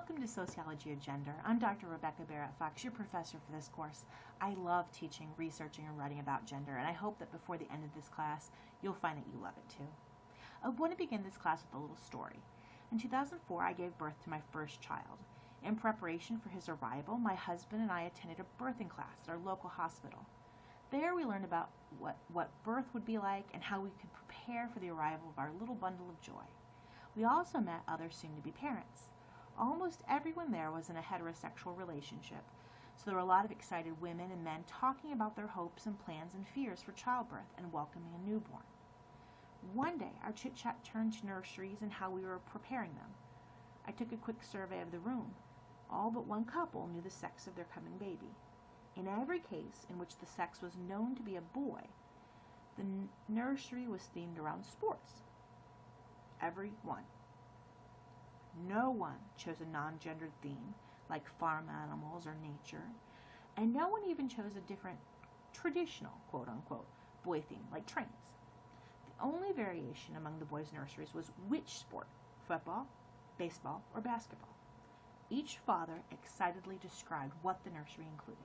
Welcome to Sociology of Gender. I'm Dr. Rebecca Barrett-Fox, your professor for this course. I love teaching, researching, and writing about gender, and I hope that before the end of this class, you'll find that you love it too. I want to begin this class with a little story. In 2004, I gave birth to my first child. In preparation for his arrival, my husband and I attended a birthing class at our local hospital. There we learned about what birth would be like and how we could prepare for the arrival of our little bundle of joy. We also met other soon-to-be parents. Almost everyone there was in a heterosexual relationship, so there were a lot of excited women and men talking about their hopes and plans and fears for childbirth and welcoming a newborn. One day, our chit-chat turned to nurseries and how we were preparing them. I took a quick survey of the room. All but one couple knew the sex of their coming baby. In every case in which the sex was known to be a boy, the nursery was themed around sports. Every one. No one chose a non-gendered theme, like farm animals or nature, and no one even chose a different, traditional, quote-unquote, boy theme, like trains. The only variation among the boys' nurseries was which sport, football, baseball, or basketball. Each father excitedly described what the nursery included.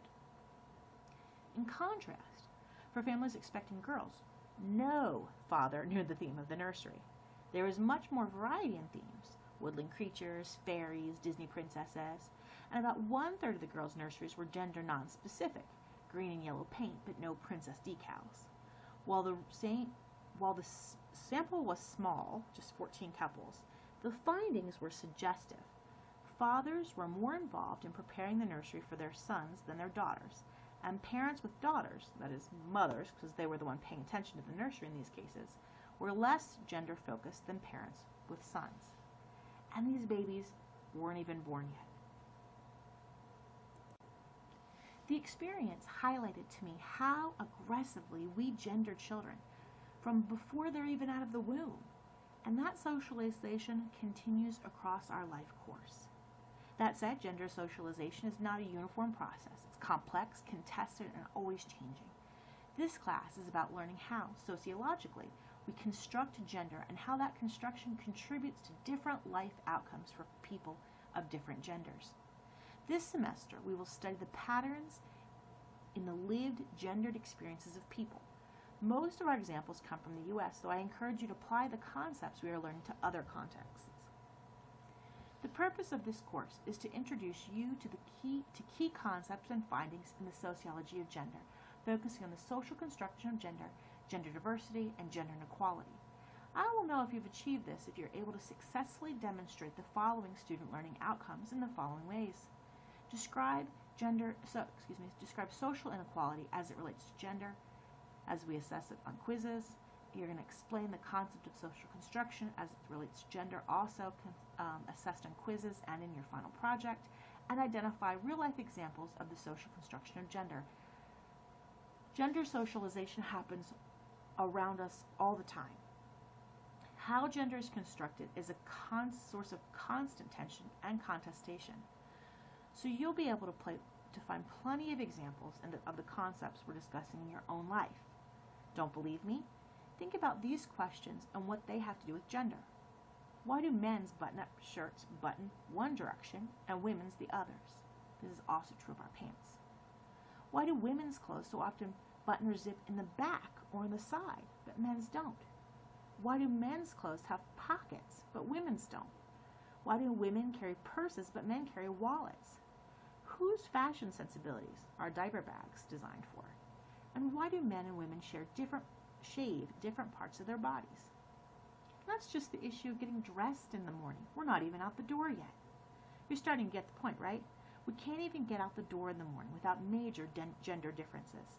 In contrast, for families expecting girls, no father knew the theme of the nursery. There was much more variety in themes: woodland creatures, fairies, Disney princesses, and about one-third of the girls' nurseries were gender non-specific, green and yellow paint, but no princess decals. While the sample was small, just 14 couples, the findings were suggestive. Fathers were more involved in preparing the nursery for their sons than their daughters, and parents with daughters, that is mothers, because they were the one paying attention to the nursery in these cases, were less gender-focused than parents with sons. And these babies weren't even born yet. The experience highlighted to me how aggressively we gender children from before they're even out of the womb, and that socialization continues across our life course. That said, gender socialization is not a uniform process. It's complex, contested, and always changing. This class is about learning how, sociologically, we construct gender and how that construction contributes to different life outcomes for people of different genders. This semester, we will study the patterns in the lived gendered experiences of people. Most of our examples come from the U.S., though I encourage you to apply the concepts we are learning to other contexts. The purpose of this course is to introduce you to key concepts and findings in the sociology of gender, focusing on the social construction of gender, gender diversity, and gender inequality. I will know if you've achieved this if you're able to successfully demonstrate the following student learning outcomes in the following ways. Describe social inequality as it relates to gender, as we assess it on quizzes. You're going to explain the concept of social construction as it relates to gender, also assessed on quizzes and in your final project, and identify real-life examples of the social construction of gender. Gender socialization happens around us all the time. How gender is constructed is a source of constant tension and contestation. So you'll be able to find plenty of examples of the concepts we're discussing in your own life. Don't believe me? Think about these questions and what they have to do with gender. Why do men's button-up shirts button one direction and women's the others? This is also true of our pants. Why do women's clothes so often button or zip in the back or on the side, but men's don't? Why do men's clothes have pockets, but women's don't? Why do women carry purses, but men carry wallets? Whose fashion sensibilities are diaper bags designed for? And why do men and women shave different parts of their bodies? That's just the issue of getting dressed in the morning. We're not even out the door yet. You're starting to get the point, right? We can't even get out the door in the morning without major gender differences.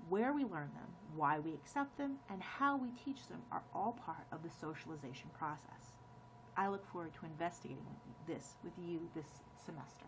Where we learn them, why we accept them, and how we teach them are all part of the socialization process. I look forward to investigating this with you this semester.